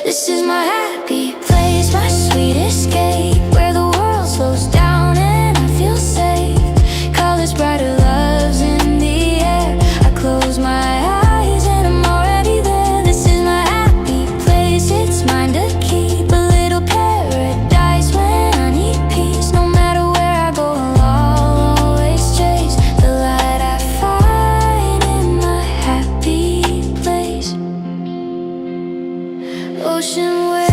This is my happy place, my sweet escape, where the world slows down and I feel safe. Colors brighter, love's in the air. I close my eyes and I'm already there. This is my happy place, it's mine to keep. A little paradise when I need peace. No matter where I go, I'll always chase the light I find in my happy place. Ocean waves